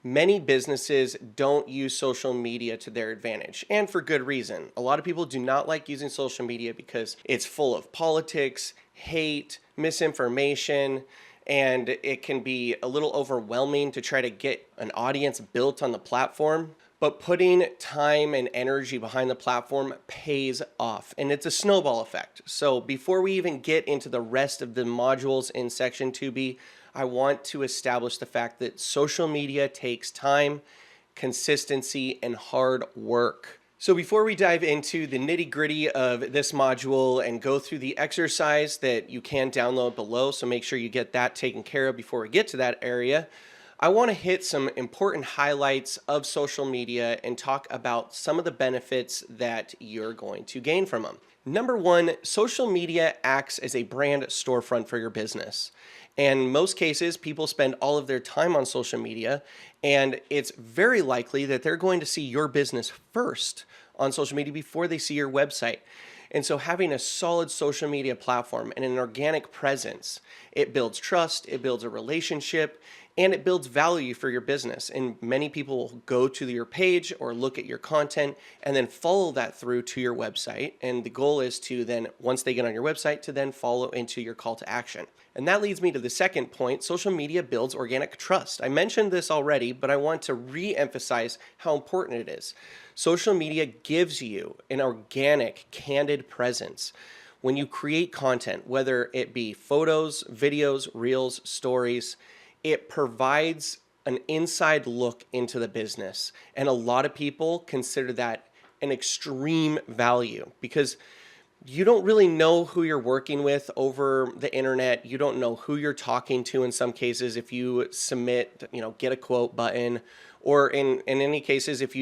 Many businesses don't use social media to their advantage, and for good reason. A lot of people do not like using social media because it's full of politics, hate, misinformation, and it can be a little overwhelming to try to get an audience built on the platform. But putting time and energy behind the platform pays off, and it's a snowball effect. So before we even get into the rest of the modules in section 2B, I want to establish the fact that social media takes time, consistency, and hard work. So before we dive into the nitty-gritty of this module and go through the exercise that you can download below, so make sure you get that taken care of before we get to that area, I want to hit some important highlights of social media and talk about some of the benefits that you're going to gain from them. Number one, social media acts as a brand storefront for your business. In most cases, people spend all of their time on social media, and it's very likely that they're going to see your business first on social media before they see your website. And so having a solid social media platform and an organic presence, it builds trust, it builds a relationship, and it builds value for your business. And many people will go to your page or look at your content and then follow that through to your website. And the goal is to then, once they get on your website, to then follow into your call to action. And that leads me to the second point. Social media builds organic trust. I mentioned this already, but I want to re-emphasize how important it is. Social media gives you an organic, candid presence. When you create content, whether it be photos, videos, reels, stories, it provides an inside look into the business. And a lot of people consider that an extreme value because you don't really know who you're working with over the internet. You don't know who you're talking to in some cases if you submit, get a quote button, or in any cases, if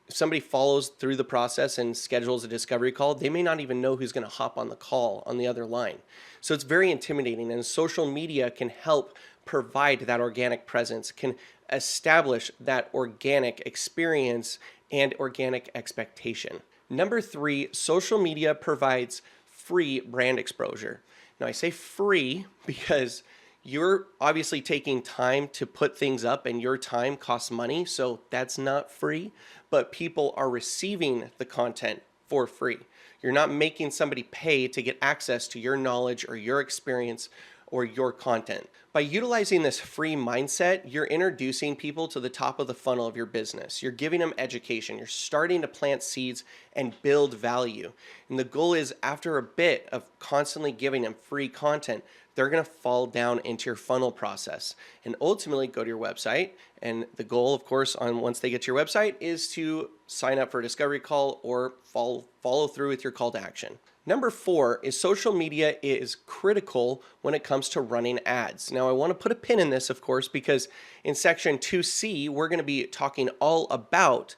somebody follows through the process and schedules a discovery call, they may not even know who's going to hop on the call on the other line. So it's very intimidating, and social media can help provide that organic presence, can establish that organic experience and organic expectation. Number three, social media provides free brand exposure. Now I say free because you're obviously taking time to put things up and your time costs money, so that's not free, but people are receiving the content for free. You're not making somebody pay to get access to your knowledge or your experience or your content. By utilizing this free mindset, you're introducing people to the top of the funnel of your business. You're giving them education. You're starting to plant seeds and build value. And the goal is, after a bit of constantly giving them free content, they're going to fall down into your funnel process and ultimately go to your website. And the goal, of course, once they get to your website is to sign up for a discovery call or follow through with your call to action. Number four is social media is critical when it comes to running ads. Now, I want to put a pin in this, of course, because in section 2C, we're going to be talking all about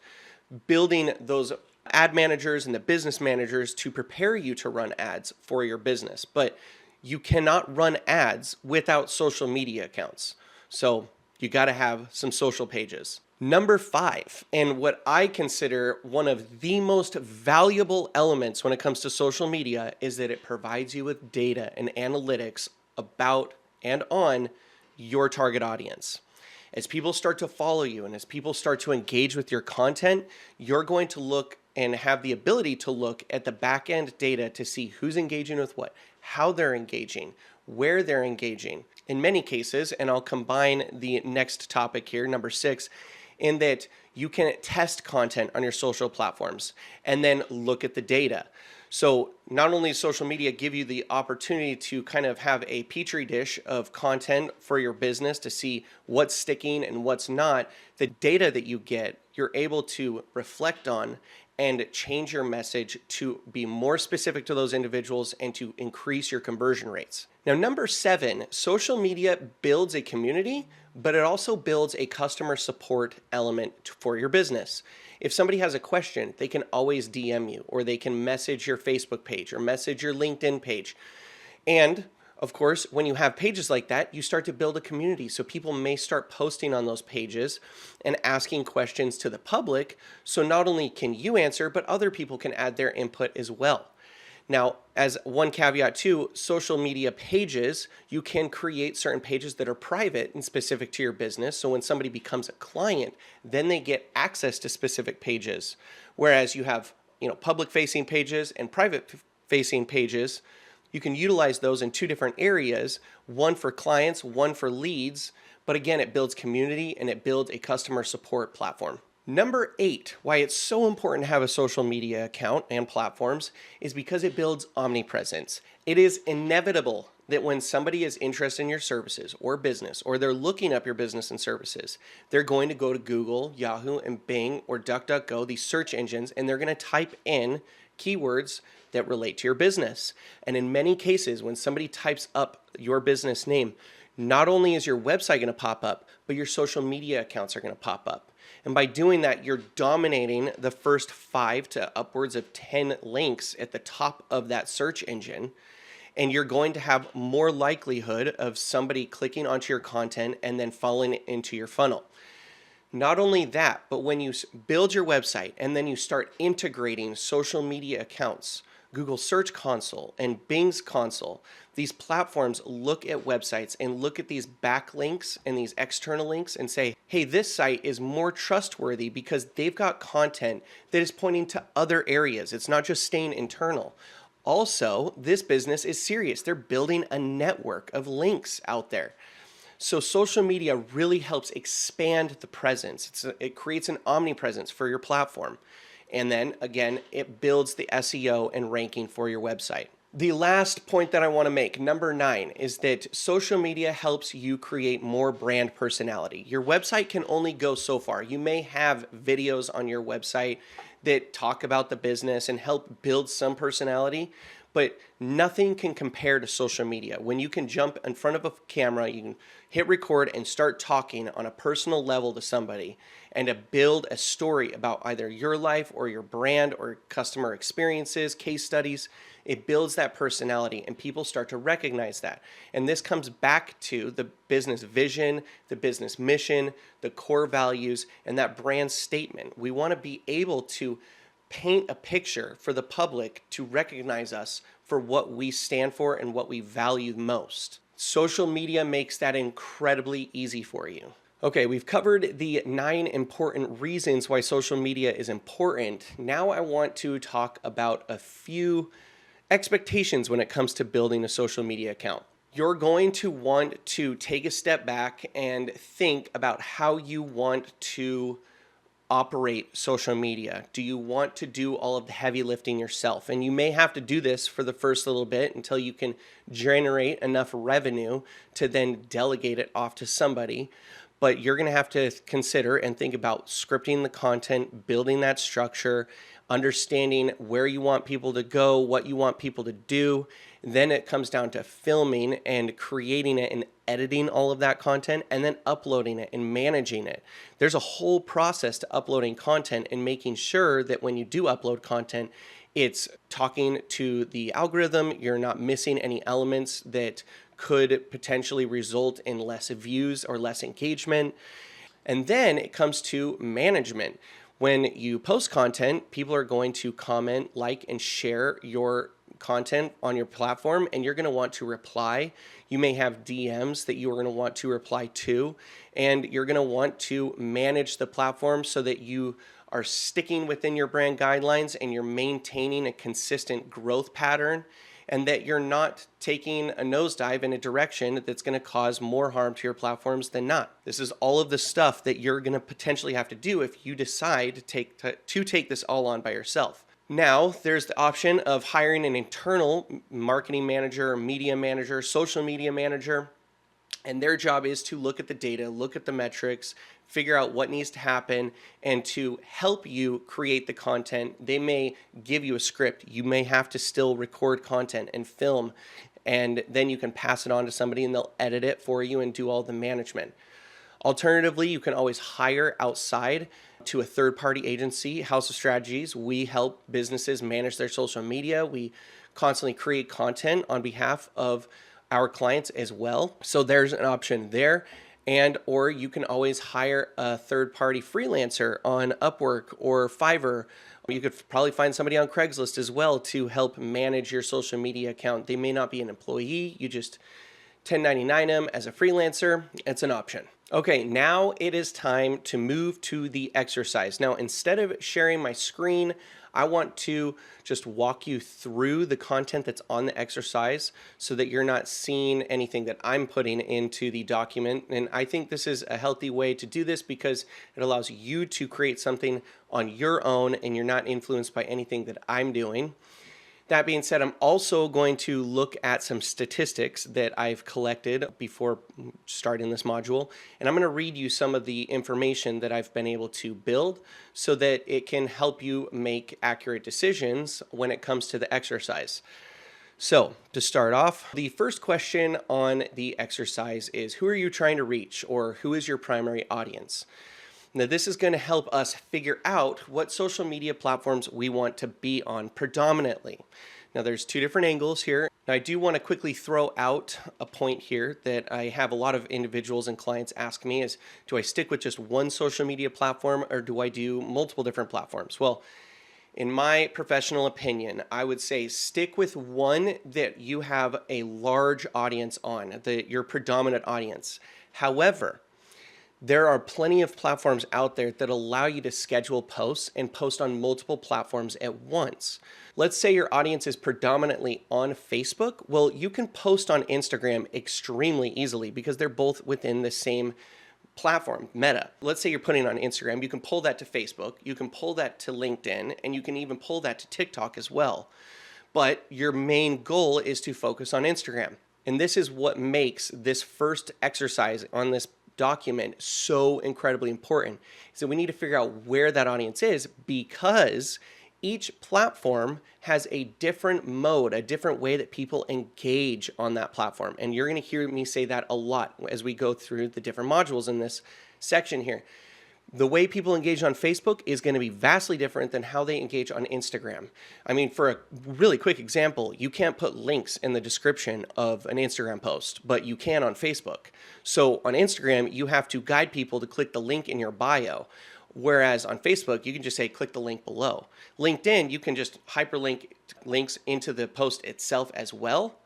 building those ad managers and the business managers to prepare you to run ads for your business. But you cannot run ads without social media accounts. So you got to have some social pages. Number five, and what I consider one of the most valuable elements when it comes to social media, is that it provides you with data and analytics about and on your target audience. As people start to follow you and as people start to engage with your content, you're going to look and have the ability to look at the back end data to see who's engaging with what, how they're engaging, where they're engaging. In many cases, and I'll combine the next topic here, number six, in that you can test content on your social platforms and then look at the data. So not only does social media give you the opportunity to kind of have a petri dish of content for your business to see what's sticking and what's not, the data that you get, you're able to reflect on and change your message to be more specific to those individuals and to increase your conversion rates. Now, number seven, social media builds a community, but it also builds a customer support element for your business. If somebody has a question, they can always DM you, or they can message your Facebook page or message your LinkedIn page. And of course, when you have pages like that, you start to build a community. So people may start posting on those pages and asking questions to the public. So not only can you answer, but other people can add their input as well. Now, as one caveat too, social media pages, you can create certain pages that are private and specific to your business. So when somebody becomes a client, then they get access to specific pages. Whereas you have, public facing pages and private facing pages, you can utilize those in two different areas, one for clients, one for leads. But again, it builds community and it builds a customer support platform. Number 8, why it's so important to have a social media account and platforms is because it builds omnipresence. It is inevitable that when somebody is interested in your services or business, or they're looking up your business and services, they're going to go to Google, Yahoo, and Bing, or DuckDuckGo, these search engines, and they're going to type in keywords that relate to your business. And in many cases, when somebody types up your business name, not only is your website going to pop up, but your social media accounts are going to pop up. And by doing that, you're dominating the first 5 to upwards of 10 links at the top of that search engine. And you're going to have more likelihood of somebody clicking onto your content and then falling into your funnel. Not only that, but when you build your website and then you start integrating social media accounts, Google Search Console and Bing's Console, these platforms look at websites and look at these backlinks and these external links and say, hey, this site is more trustworthy because they've got content that is pointing to other areas. It's not just staying internal. Also, this business is serious. They're building a network of links out there. So social media really helps expand the presence. It creates an omnipresence for your platform. And then again, it builds the SEO and ranking for your website. The last point that I want to make, number 9, is that social media helps you create more brand personality. Your website can only go so far. You may have videos on your website that talk about the business and help build some personality, but nothing can compare to social media. When you can jump in front of a camera, you can hit record and start talking on a personal level to somebody and to build a story about either your life or your brand or customer experiences, case studies, it builds that personality and people start to recognize that. And this comes back to the business vision, the business mission, the core values, and that brand statement. We want to be able to paint a picture for the public to recognize us for what we stand for and what we value most. Social media makes that incredibly easy for you. Okay, we've covered the 9 important reasons why social media is important. Now I want to talk about a few expectations when it comes to building a social media account. You're going to want to take a step back and think about how you want to operate social media. Do you want to do all of the heavy lifting yourself? And you may have to do this for the first little bit until you can generate enough revenue to then delegate it off to somebody. But you're going to have to consider and think about scripting the content, building that structure, understanding where you want people to go, what you want people to do. Then it comes down to filming and creating it and editing all of that content and then uploading it and managing it. There's a whole process to uploading content and making sure that when you do upload content, it's talking to the algorithm. You're not missing any elements that could potentially result in less views or less engagement. And then it comes to management. When you post content, people are going to comment, like, and share your content on your platform, and you're going to want to reply. You may have DMs that you are going to want to reply to, and you're going to want to manage the platform so that you are sticking within your brand guidelines and you're maintaining a consistent growth pattern, and that you're not taking a nosedive in a direction that's going to cause more harm to your platforms than not. This is all of the stuff that you're going to potentially have to do if you decide to take this all on by yourself. Now, there's the option of hiring an internal marketing manager, media manager, social media manager, and their job is to look at the data, look at the metrics, figure out what needs to happen, and to help you create the content. They may give you a script. You may have to still record content and film, and then you can pass it on to somebody and they'll edit it for you and do all the management. Alternatively, you can always hire outside to a third-party agency, House of Strategies. We help businesses manage their social media. We constantly create content on behalf of our clients as well. So there's an option there. And or you can always hire a third-party freelancer on Upwork or Fiverr. You could probably find somebody on Craigslist as well to help manage your social media account. They may not be an employee. You just 1099 them as a freelancer. It's an option. Okay, now it is time to move to the exercise. Now, instead of sharing my screen, I want to just walk you through the content that's on the exercise so that you're not seeing anything that I'm putting into the document. And I think this is a healthy way to do this because it allows you to create something on your own and you're not influenced by anything that I'm doing. That being said, I'm also going to look at some statistics that I've collected before starting this module, and I'm going to read you some of the information that I've been able to build so that it can help you make accurate decisions when it comes to the exercise. So to start off, the first question on the exercise is, who are you trying to reach, or who is your primary audience? Now, this is going to help us figure out what social media platforms we want to be on predominantly. Now, there's two different angles here. Now, I do want to quickly throw out a point here that I have a lot of individuals and clients ask me is, do I stick with just one social media platform or do I do multiple different platforms? Well, in my professional opinion, I would say stick with one that you have a large audience on, your predominant audience. However, there are plenty of platforms out there that allow you to schedule posts and post on multiple platforms at once. Let's say your audience is predominantly on Facebook. Well, you can post on Instagram extremely easily because they're both within the same platform, Meta. Let's say you're putting on Instagram, you can pull that to Facebook, you can pull that to LinkedIn, and you can even pull that to TikTok as well. But your main goal is to focus on Instagram. And this is what makes this first exercise on this document so incredibly important, is that we need to figure out where that audience is, because each platform has a different mode, a different way that people engage on that platform. And you're going to hear me say that a lot as we go through the different modules in this section here. The way people engage on Facebook is going to be vastly different than how they engage on Instagram. I mean, for a really quick example, you can't put links in the description of an Instagram post, but you can on Facebook. So on Instagram, you have to guide people to click the link in your bio. Whereas on Facebook, you can just say, click the link below. LinkedIn, you can just hyperlink links into the post itself as well.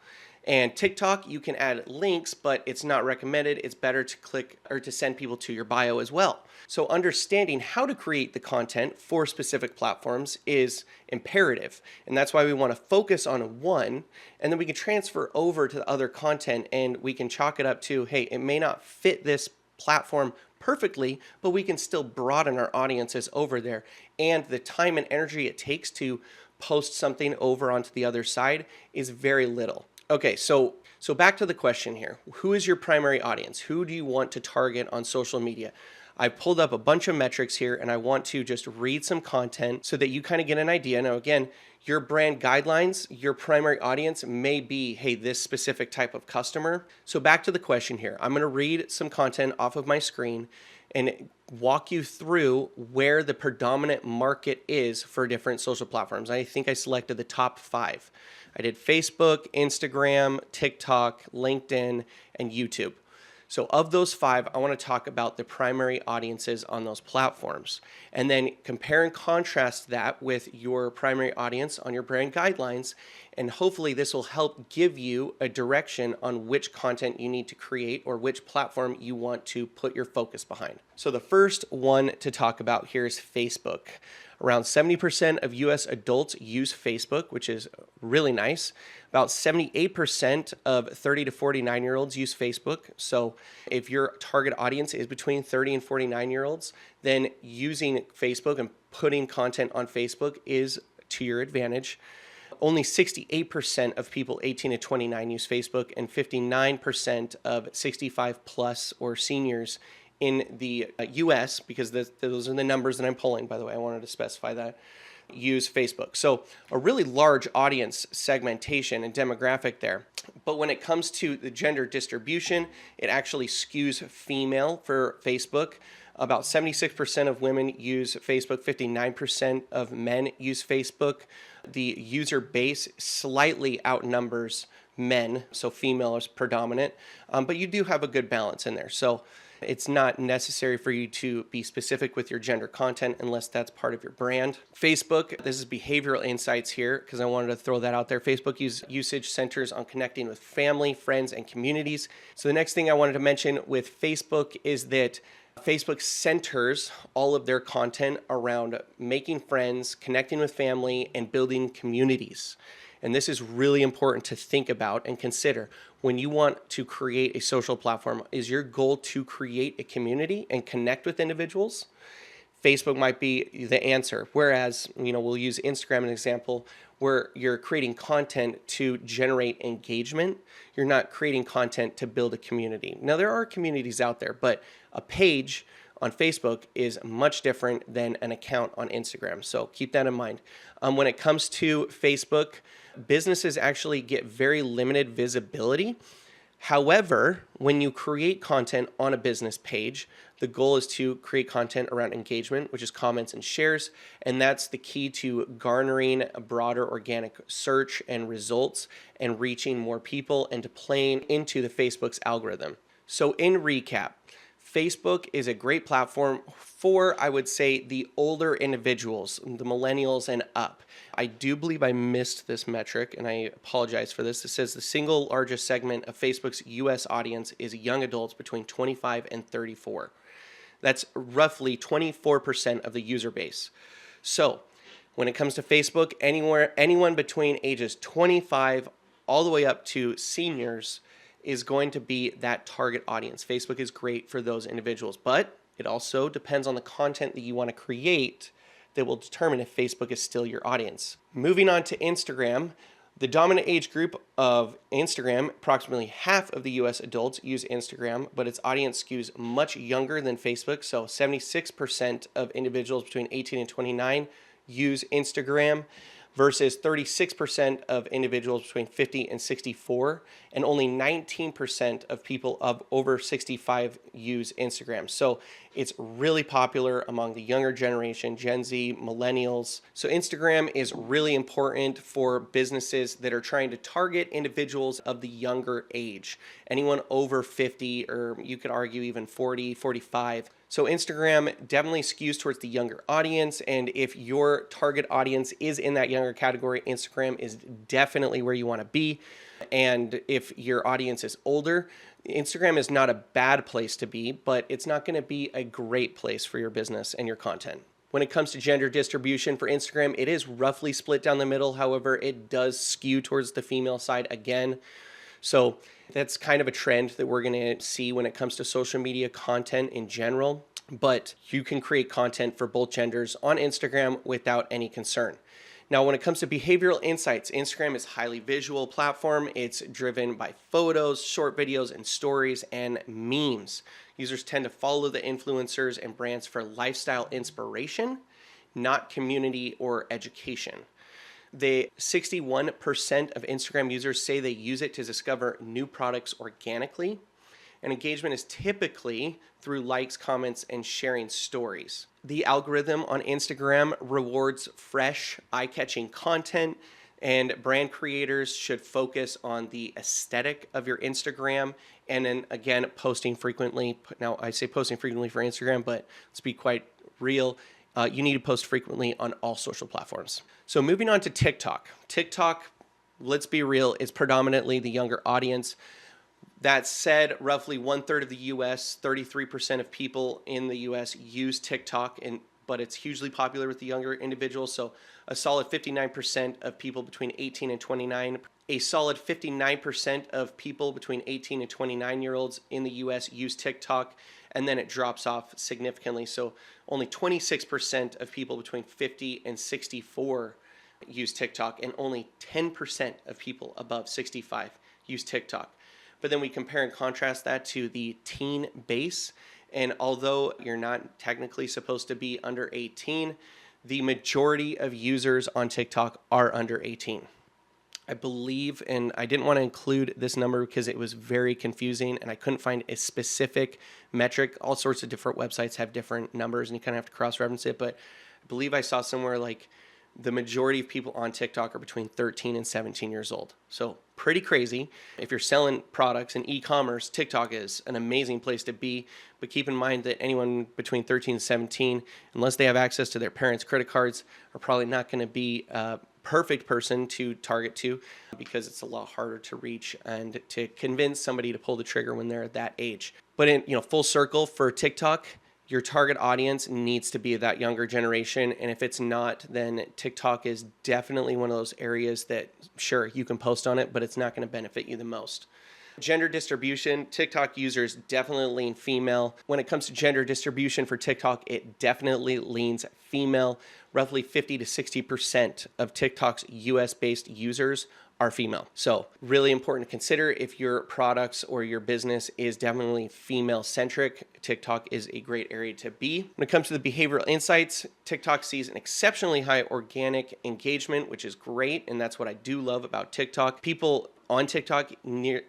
And TikTok, you can add links, but it's not recommended. It's better to click or to send people to your bio as well. So understanding how to create the content for specific platforms is imperative. And that's why we want to focus on one, and then we can transfer over to the other content and we can chalk it up to, hey, it may not fit this platform perfectly, but we can still broaden our audiences over there. And the time and energy it takes to post something over onto the other side is very little. Okay, so back to the question here. Who is your primary audience? Who do you want to target on social media? I pulled up a bunch of metrics here and I want to just read some content so that you kind of get an idea. Now, again, your brand guidelines, your primary audience may be, hey, this specific type of customer. So back to the question here. I'm going to read some content off of my screen and walk you through where the predominant market is for different social platforms. I think I selected the top 5. I did Facebook, Instagram, TikTok, LinkedIn, and YouTube. So of those 5, I want to talk about the primary audiences on those platforms, and then compare and contrast that with your primary audience on your brand guidelines. And hopefully this will help give you a direction on which content you need to create or which platform you want to put your focus behind. So the first one to talk about here is Facebook. Around 70% of US adults use Facebook, which is really nice. About 78% of 30 to 49-year-olds use Facebook. So if your target audience is between 30 and 49-year-olds, then using Facebook and putting content on Facebook is to your advantage. Only 68% of people 18 to 29 use Facebook, and 59% of 65 plus or seniors in the US, because those are the numbers that I'm pulling, by the way, I wanted to specify that, use Facebook. So a really large audience segmentation and demographic there. But when it comes to the gender distribution, it actually skews female for Facebook. About 76% of women use Facebook, 59% of men use Facebook. The user base slightly outnumbers men, so female is predominant, but you do have a good balance in there. So It's not necessary for you to be specific with your gender content unless that's part of your brand. Facebook, this is behavioral insights here because I wanted to throw that out there. Facebook usage centers on connecting with family, friends, and communities. So the next thing I wanted to mention with Facebook is that Facebook centers all of their content around making friends, connecting with family, and building communities. And this is really important to think about and consider when you want to create a social platform. Is your goal to create a community and connect with individuals? Facebook might be the answer. Whereas, we'll use Instagram as an example where you're creating content to generate engagement. You're not creating content to build a community. Now, there are communities out there, but a page on Facebook is much different than an account on Instagram. So keep that in mind. When it comes to Facebook, businesses actually get very limited visibility. However, when you create content on a business page, the goal is to create content around engagement, which is comments and shares. And that's the key to garnering a broader organic search and results and reaching more people and to playing into the Facebook's algorithm. So in recap, Facebook is a great platform for, I would say, the older individuals, the millennials and up. I do believe I missed this metric, and I apologize for this. It says the single largest segment of Facebook's US audience is young adults between 25 and 34. That's roughly 24% of the user base. So when it comes to Facebook, anyone between ages 25 all the way up to seniors is going to be that target audience. Facebook is great for those individuals, but it also depends on the content that you want to create that will determine if Facebook is still your audience. Moving on to Instagram, the dominant age group of Instagram, approximately half of the US adults use Instagram, but its audience skews much younger than Facebook. So 76% of individuals between 18 and 29 use Instagram versus 36% of individuals between 50 and 64, and only 19% of people of over 65 use Instagram. So it's really popular among the younger generation, Gen Z, millennials. So Instagram is really important for businesses that are trying to target individuals of the younger age, anyone over 50, or you could argue even 40, 45. So Instagram definitely skews towards the younger audience, and if your target audience is in that younger category, Instagram is definitely where you want to be. And if your audience is older, Instagram is not a bad place to be, but it's not going to be a great place for your business and your content. When it comes to gender distribution for Instagram, it is roughly split down the middle. However, it does skew towards the female side again. So that's kind of a trend that we're going to see when it comes to social media content in general. But you can create content for both genders on Instagram without any concern. Now, when it comes to behavioral insights, Instagram is a highly visual platform. It's driven by photos, short videos, and stories, and memes. Users tend to follow the influencers and brands for lifestyle inspiration, not community or education. The 61% of Instagram users say they use it to discover new products organically, and engagement is typically through likes, comments, and sharing stories. The algorithm on Instagram rewards fresh, eye-catching content, and brand creators should focus on the aesthetic of your Instagram, and then again, posting frequently. Now, I say posting frequently for Instagram, but let's be quite real. You need to post frequently on all social platforms. So moving on to TikTok. TikTok, let's be real, is predominantly the younger audience. That said, roughly 1/3 of the US, 33% of people in the US use TikTok, but it's hugely popular with the younger individuals. So a solid 59% of people between 18 and 29. A solid 59% of people between 18 and 29-year-olds in the US use TikTok, and then it drops off significantly. So only 26% of people between 50 and 64 use TikTok, and only 10% of people above 65 use TikTok. But then we compare and contrast that to the teen base. And although you're not technically supposed to be under 18, the majority of users on TikTok are under 18. I believe, and I didn't want to include this number because it was very confusing and I couldn't find a specific metric. All sorts of different websites have different numbers and you kind of have to cross-reference it. But I believe I saw somewhere like the majority of people on TikTok are between 13 and 17 years old. So pretty crazy. If you're selling products in e-commerce, TikTok is an amazing place to be. But keep in mind that anyone between 13 and 17, unless they have access to their parents' credit cards, are probably not going to be a perfect person to target to, because it's a lot harder to reach and to convince somebody to pull the trigger when they're at that age. But in full circle for TikTok, your target audience needs to be that younger generation. And if it's not, then TikTok is definitely one of those areas that, sure, you can post on it, but it's not going to benefit you the most. Gender distribution, TikTok users definitely lean female. When it comes to gender distribution for TikTok, it definitely leans female. Roughly 50 to 60% of TikTok's US-based users are female. So really important to consider if your products or your business is definitely female centric. TikTok is a great area to be. When it comes to the behavioral insights, TikTok sees an exceptionally high organic engagement, which is great. And that's what I do love about TikTok. People on TikTok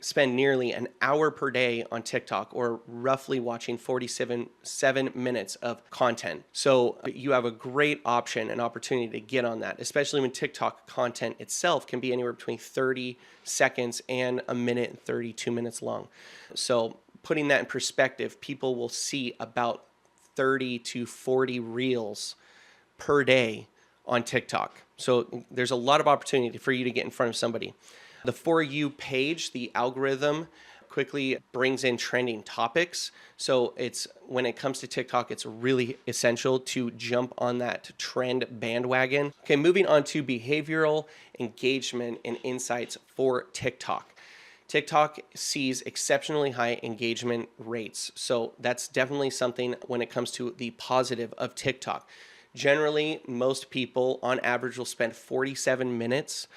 spend nearly an hour per day on TikTok, or roughly watching 7 minutes of content. So you have a great option, an opportunity to get on that, especially when TikTok content itself can be anywhere between 30 seconds and a minute and 32 minutes long. So putting that in perspective, people will see about 30 to 40 reels per day on TikTok. So there's a lot of opportunity for you to get in front of somebody. The For You page, the algorithm, quickly brings in trending topics. So when it comes to TikTok, it's really essential to jump on that trend bandwagon. Okay, moving on to behavioral engagement and insights for TikTok. TikTok sees exceptionally high engagement rates. So that's definitely something when it comes to the positive of TikTok. Generally, most people on average will spend 47 minutes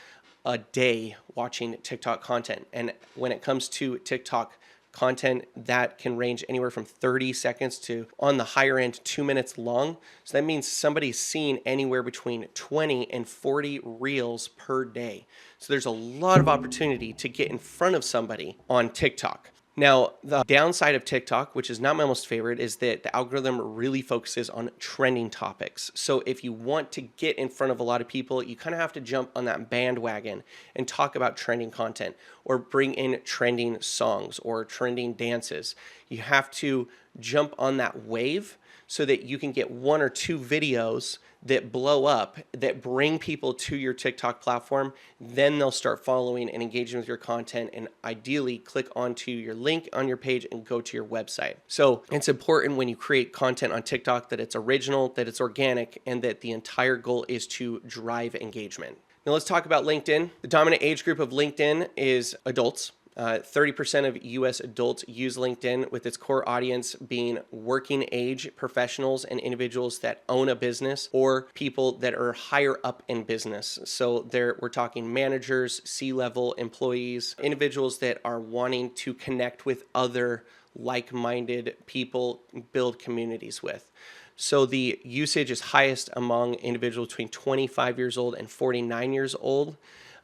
a day watching TikTok content. And when it comes to TikTok content, that can range anywhere from 30 seconds to, on the higher end, 2 minutes long. So that means somebody's seeing anywhere between 20 and 40 reels per day. So there's a lot of opportunity to get in front of somebody on TikTok. Now, the downside of TikTok, which is not my most favorite, is that the algorithm really focuses on trending topics. So if you want to get in front of a lot of people, you kind of have to jump on that bandwagon and talk about trending content, or bring in trending songs or trending dances. You have to jump on that wave so that you can get 1 or 2 videos that blow up, that bring people to your TikTok platform. Then they'll start following and engaging with your content, and ideally click onto your link on your page and go to your website. So it's important when you create content on TikTok that it's original, that it's organic, and that the entire goal is to drive engagement. Now let's talk about LinkedIn. The dominant age group of LinkedIn is adults. 30% of US adults use LinkedIn, with its core audience being working age professionals and individuals that own a business, or people that are higher up in business. So we're talking managers, C-level employees, individuals that are wanting to connect with other like-minded people, build communities with. So the usage is highest among individuals between 25 years old and 49 years old.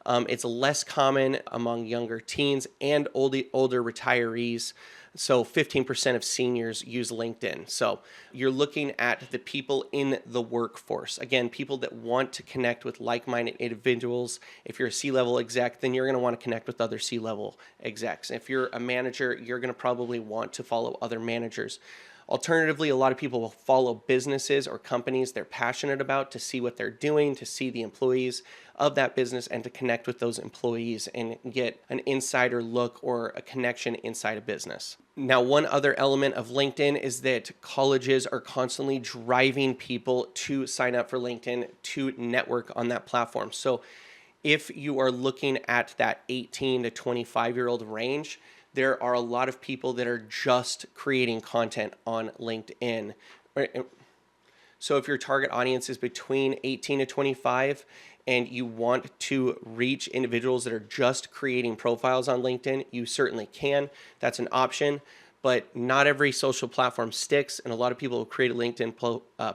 It's less common among younger teens and older retirees. So 15% of seniors use LinkedIn. So you're looking at the people in the workforce. Again, people that want to connect with like-minded individuals. If you're a C-level exec, then you're going to want to connect with other C-level execs. If you're a manager, you're going to probably want to follow other managers. Alternatively, a lot of people will follow businesses or companies they're passionate about to see what they're doing, to see the employees of that business, and to connect with those employees and get an insider look or a connection inside a business. Now, one other element of LinkedIn is that colleges are constantly driving people to sign up for LinkedIn to network on that platform. So if you are looking at that 18 to 25-year-old range, there are a lot of people that are just creating content on LinkedIn. So if your target audience is between 18 to 25 and you want to reach individuals that are just creating profiles on LinkedIn, you certainly can. That's an option, but not every social platform sticks, and a lot of people will create a LinkedIn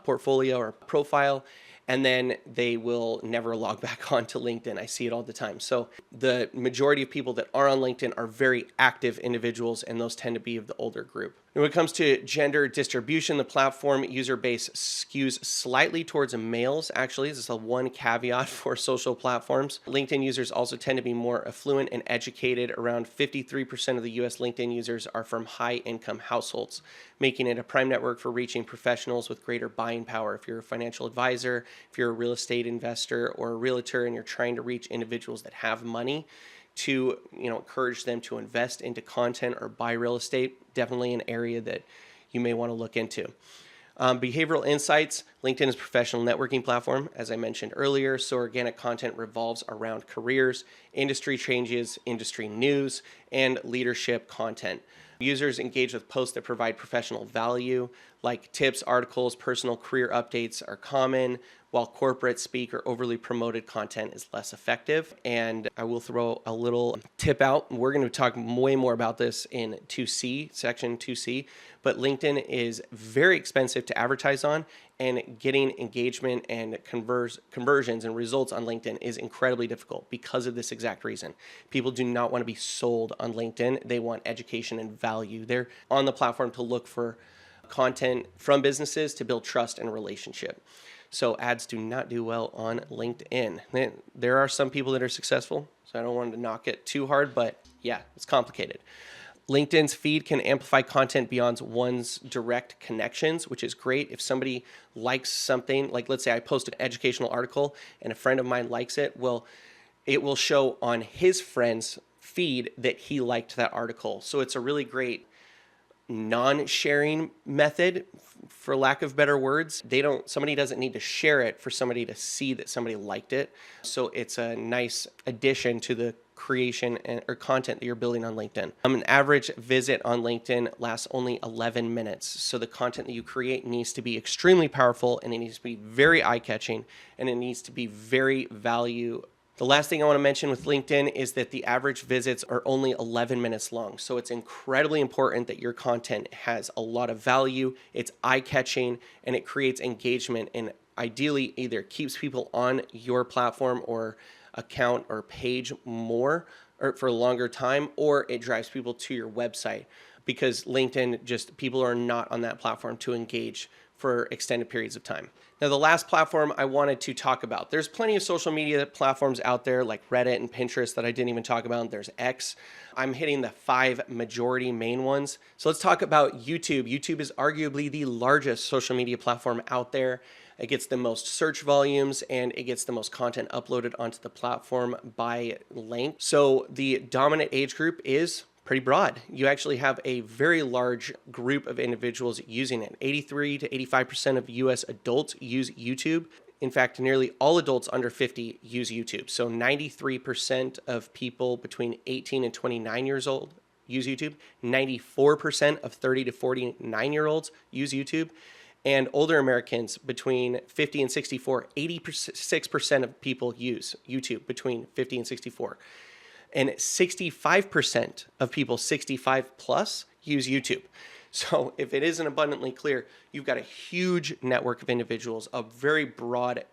portfolio or profile, and then they will never log back onto LinkedIn. I see it all the time. So the majority of people that are on LinkedIn are very active individuals, and those tend to be of the older group. When it comes to gender distribution, the platform user base skews slightly towards males. Actually, this is the one caveat for social platforms. LinkedIn users also tend to be more affluent and educated. Around 53% of the US LinkedIn users are from high-income households, making it a prime network for reaching professionals with greater buying power. If you're a financial advisor, if you're a real estate investor or a realtor, and you're trying to reach individuals that have money, to encourage them to invest into content or buy real estate, definitely an area that you may want to look into. Behavioral insights. LinkedIn is a professional networking platform, as I mentioned earlier, so organic content revolves around careers, industry changes, industry news, and leadership content. Users engage with posts that provide professional value, like tips, articles, personal career updates are common, while corporate speak or overly promoted content is less effective. And I will throw a little tip out. We're going to talk way more about this in 2C, section 2C, but LinkedIn is very expensive to advertise on, and getting engagement and conversions and results on LinkedIn is incredibly difficult because of this exact reason. People do not want to be sold on LinkedIn. They want education and value. They're on the platform to look for content from businesses to build trust and relationship. So ads do not do well on LinkedIn. There are some people that are successful, so I don't want to knock it too hard, but yeah, it's complicated. LinkedIn's feed can amplify content beyond one's direct connections, which is great. If somebody likes something, like let's say I post an educational article and a friend of mine likes it, well, it will show on his friend's feed that he liked that article. So it's a really great non-sharing method, for lack of better words. Somebody doesn't need to share it for somebody to see that somebody liked it. So it's a nice addition to the creation or content that you're building on LinkedIn. An average visit on LinkedIn lasts only 11 minutes. So the content that you create needs to be extremely powerful, and it needs to be very eye-catching, and it needs to be very value. The last thing I want to mention with LinkedIn is that the average visits are only 11 minutes long. So it's incredibly important that your content has a lot of value, it's eye-catching, and it creates engagement, and ideally either keeps people on your platform or account or page more or for a longer time, or it drives people to your website, because LinkedIn, people are not on that platform to engage for extended periods of time. Now, the last platform I wanted to talk about, there's plenty of social media platforms out there like Reddit and Pinterest that I didn't even talk about. There's X. I'm hitting the 5 majority main ones. So let's talk about YouTube. YouTube is arguably the largest social media platform out there. It gets the most search volumes, and it gets the most content uploaded onto the platform by length. So the dominant age group is pretty broad. You actually have a very large group of individuals using it. 83 to 85% of US adults use YouTube. In fact, nearly all adults under 50 use YouTube. So 93% of people between 18 and 29 years old use YouTube. 94% of 30 to 49-year-olds use YouTube. And older Americans between 50 and 64, 86% of people use YouTube between 50 and 64. And 65% of people 65 plus use YouTube. So if it isn't abundantly clear, you've got a huge network of individuals, a very broad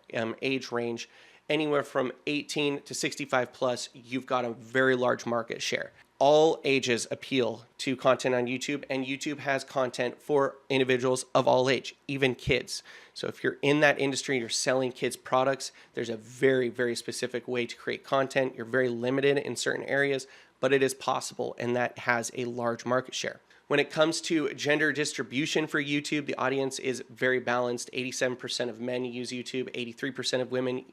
age range, anywhere from 18 to 65 plus, you've got a very large market share. All ages appeal to content on YouTube, and YouTube has content for individuals of all age, even kids. So if you're in that industry, you're selling kids products, there's a very, very specific way to create content. You're very limited in certain areas, but it is possible, and that has a large market share. When it comes to gender distribution for YouTube, the audience is very balanced. 87% of men use YouTube, 83% of women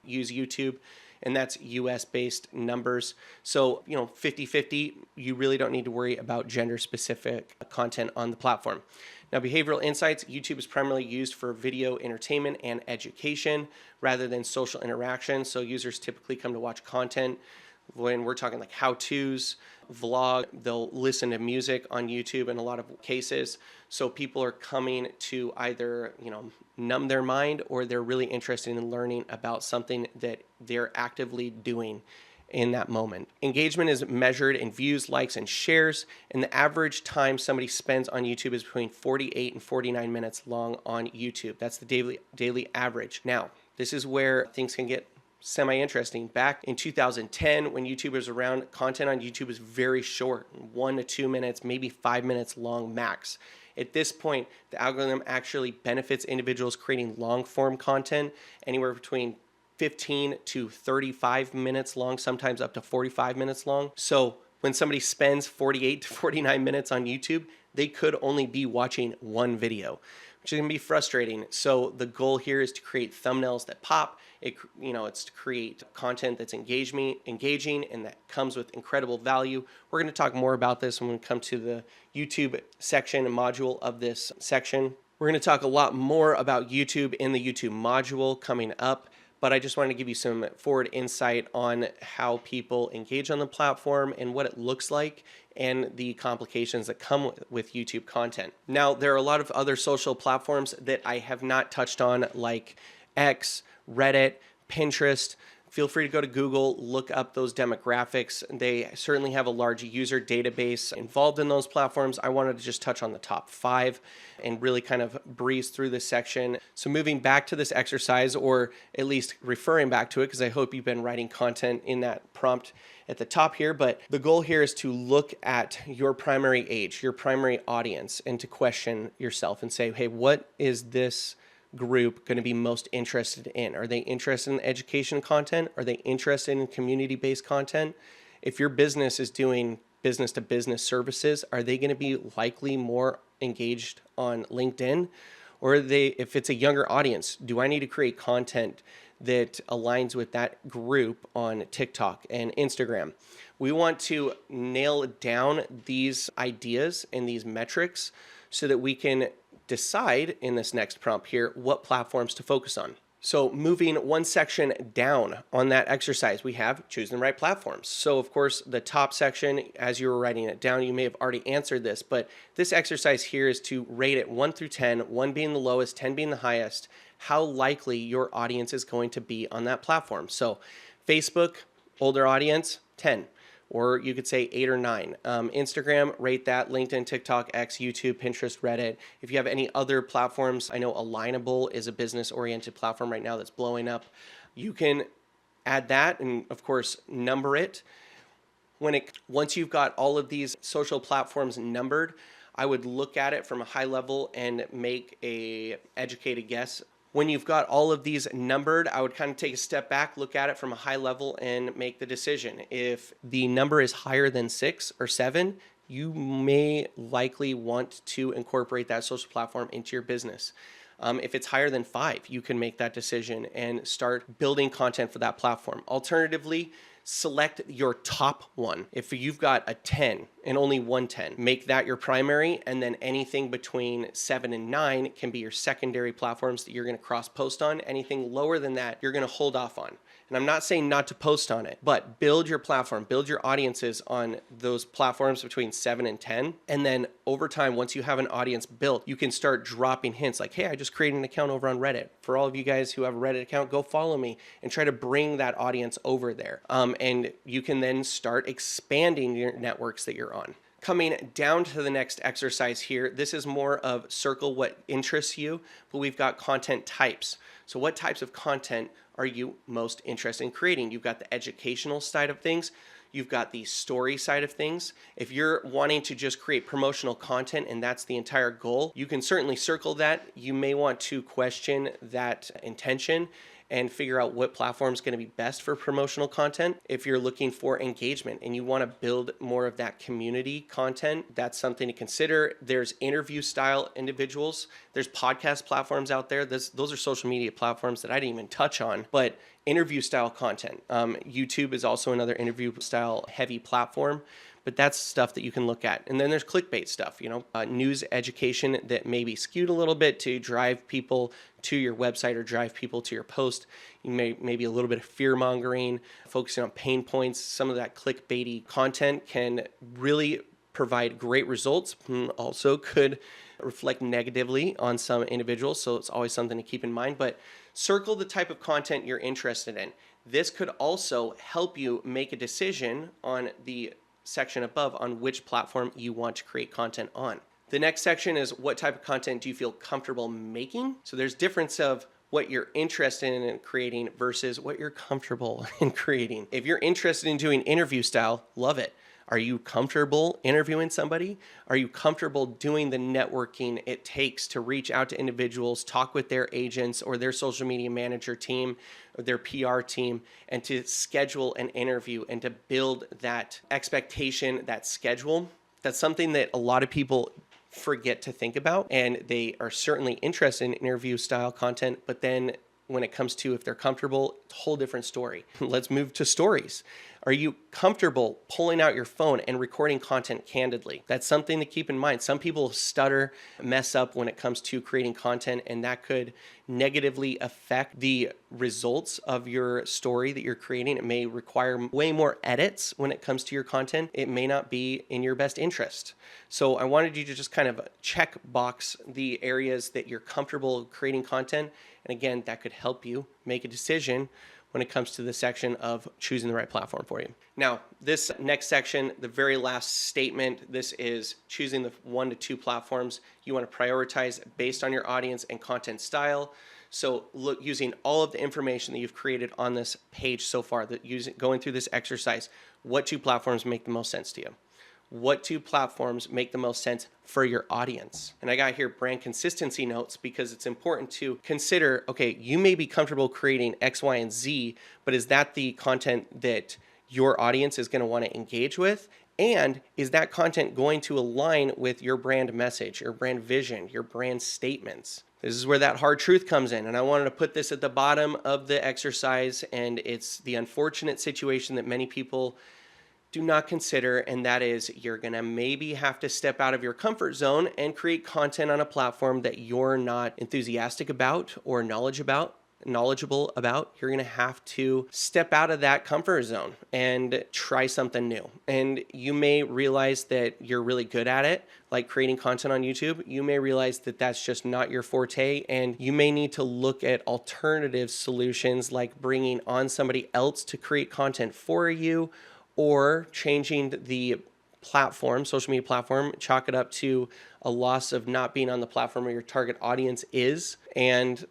use YouTube, and that's US-based numbers. So, 50-50, you really don't need to worry about gender-specific content on the platform. Now, behavioral insights, YouTube is primarily used for video entertainment and education rather than social interaction. So users typically come to watch content. When we're talking like how-tos, vlog, they'll listen to music on YouTube in a lot of cases. So people are coming to either, numb their mind, or they're really interested in learning about something that they're actively doing in that moment. Engagement is measured in views, likes, and shares, and the average time somebody spends on YouTube is between 48 and 49 minutes long on YouTube. That's the daily average. Now, this is where things can get semi-interesting. Back in 2010, when YouTube was around, content on YouTube was very short, 1 to 2 minutes, maybe 5 minutes long max. At this point, the algorithm actually benefits individuals creating long form content, anywhere between 15 to 35 minutes long, sometimes up to 45 minutes long. So when somebody spends 48 to 49 minutes on YouTube, they could only be watching one video, which is going to be frustrating. So the goal here is to create thumbnails that pop. It's to create content that's engaging, and that comes with incredible value. We're going to talk more about this when we come to the YouTube section and module of this section. We're going to talk a lot more about YouTube in the YouTube module coming up. But I just wanted to give you some forward insight on how people engage on the platform and what it looks like and the complications that come with YouTube content. Now, there are a lot of other social platforms that I have not touched on, like X, Reddit, Pinterest. Feel free to go to Google, look up those demographics. They certainly have a large user database involved in those platforms. I wanted to just touch on the top 5 and really kind of breeze through this section. So moving back to this exercise, or at least referring back to it, because I hope you've been writing content in that prompt at the top here, but the goal here is to look at your primary age, your primary audience, and to question yourself and say, hey, what is this group going to be most interested in? Are they interested in education content? Are they interested in community-based content? If your business is doing business-to-business services, are they going to be likely more engaged on LinkedIn? Or if it's a younger audience, do I need to create content that aligns with that group on TikTok and Instagram? We want to nail down these ideas and these metrics so that we can decide in this next prompt here what platforms to focus on. So moving one section down on that exercise, we have choose the right platforms. So of course, the top section, as you were writing it down, you may have already answered this, but this exercise here is to rate it 1 through 10, 1 being the lowest, 10 being the highest, how likely your audience is going to be on that platform. So Facebook, older audience, 10. Or you could say 8 or 9. Instagram, rate that. LinkedIn, TikTok, X, YouTube, Pinterest, Reddit. If you have any other platforms, I know Alignable is a business-oriented platform right now that's blowing up. You can add that and, of course, number it. Once you've got all of these social platforms numbered, I would look at it from a high level and make a educated guess. When you've got all of these numbered, I would kind of take a step back, look at it from a high level, and make the decision. If the number is higher than 6 or 7, you may likely want to incorporate that social platform into your business. If it's higher than 5, you can make that decision and start building content for that platform. Alternatively, select your top one. If you've got a 10 and only one 10, make that your primary, and then anything between 7 and 9 can be your secondary platforms that you're going to cross post on. Anything lower than that, you're going to hold off on. And I'm not saying not to post on it, but build your platform, build your audiences on those platforms between 7 and 10. And then over time, once you have an audience built, you can start dropping hints like, hey, I just created an account over on Reddit. For all of you guys who have a Reddit account, go follow me and try to bring that audience over there. And you can then start expanding your networks that you're on. Coming down to the next exercise here, this is more of circle what interests you, but we've got content types. So what types of content are you most interested in creating? You've got the educational side of things. You've got the story side of things. If you're wanting to just create promotional content and that's the entire goal, you can certainly circle that. You may want to question that intention and figure out what platform is going to be best for promotional content. If you're looking for engagement and you want to build more of that community content, that's something to consider. There's interview style individuals. There's podcast platforms out there. Those are social media platforms that I didn't even touch on, but interview style content. YouTube is also another interview style heavy platform, but that's stuff that you can look at. And then there's clickbait stuff, news education that may be skewed a little bit to drive people to your website or drive people to your post. You maybe a little bit of fear mongering, focusing on pain points. Some of that clickbaity content can really provide great results, also could reflect negatively on some individuals. So it's always something to keep in mind, but circle the type of content you're interested in. This could also help you make a decision on the section above on which platform you want to create content on. The next section is what type of content do you feel comfortable making? So there's difference of what you're interested in creating versus what you're comfortable in creating. If you're interested in doing interview style, love it. Are you comfortable interviewing somebody? Are you comfortable doing the networking it takes to reach out to individuals, talk with their agents or their social media manager team or their PR team, and to schedule an interview and to build that expectation, that schedule? That's something that a lot of people forget to think about, and they are certainly interested in interview style content, but then when it comes to if they're comfortable, whole different story. Let's move to stories. Are you comfortable pulling out your phone and recording content candidly? That's something to keep in mind. Some people stutter, mess up when it comes to creating content, and that could negatively affect the results of your story that you're creating. It may require way more edits when it comes to your content. It may not be in your best interest. So I wanted you to just kind of check box the areas that you're comfortable creating content. And again, that could help you make a decision when it comes to the section of choosing the right platform for you. Now, this next section, the very last statement, this is choosing the 1 to 2 platforms you want to prioritize based on your audience and content style. So look, using all of the information that you've created on this page so far, going through this exercise, what 2 platforms make the most sense to you? What 2 platforms make the most sense for your audience? And I got here brand consistency notes because it's important to consider, okay, you may be comfortable creating X, Y, and Z, but is that the content that your audience is going to want to engage with? And is that content going to align with your brand message, your brand vision, your brand statements? This is where that hard truth comes in. And I wanted to put this at the bottom of the exercise, and it's the unfortunate situation that many people do not consider, and that is you're gonna maybe have to step out of your comfort zone and create content on a platform that you're not enthusiastic about or knowledgeable about. You're gonna have to step out of that comfort zone and try something new. And you may realize that you're really good at it, like creating content on YouTube. You may realize that that's just not your forte, and you may need to look at alternative solutions like bringing on somebody else to create content for you, or changing the platform, social media platform, chalk it up to a loss of not being on the platform where your target audience is, and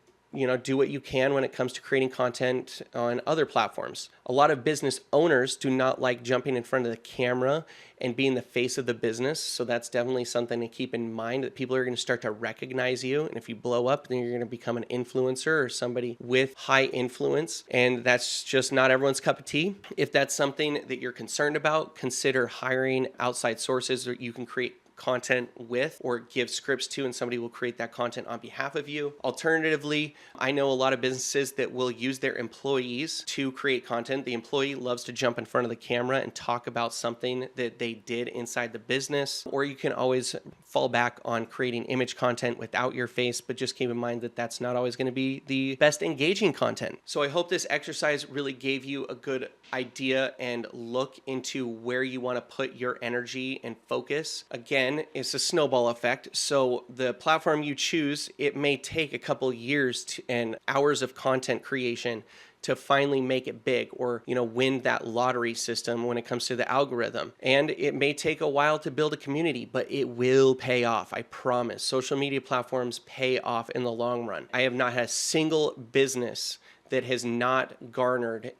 do what you can when it comes to creating content on other platforms. A lot of business owners do not like jumping in front of the camera and being the face of the business. So that's definitely something to keep in mind, that people are going to start to recognize you. And if you blow up, then you're going to become an influencer or somebody with high influence. And that's just not everyone's cup of tea. If that's something that you're concerned about, consider hiring outside sources that you can create content with or give scripts to, and somebody will create that content on behalf of you. Alternatively, I know a lot of businesses that will use their employees to create content. The employee loves to jump in front of the camera and talk about something that they did inside the business. Or you can always fall back on creating image content without your face, but just keep in mind that that's not always going to be the best engaging content. So I hope this exercise really gave you a good idea and look into where you want to put your energy and focus. Again, it's a snowball effect. So the platform you choose, it may take a couple years and hours of content creation to finally make it big, or win that lottery system when it comes to the algorithm. And it may take a while to build a community, but it will pay off. I promise. Social media platforms pay off in the long run. I have not had a single business that has not garnered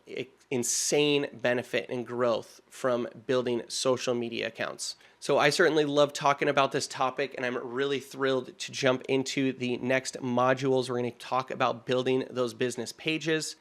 insane benefit and growth from building social media accounts. So I certainly love talking about this topic, and I'm really thrilled to jump into the next modules. We're going to talk about building those business pages.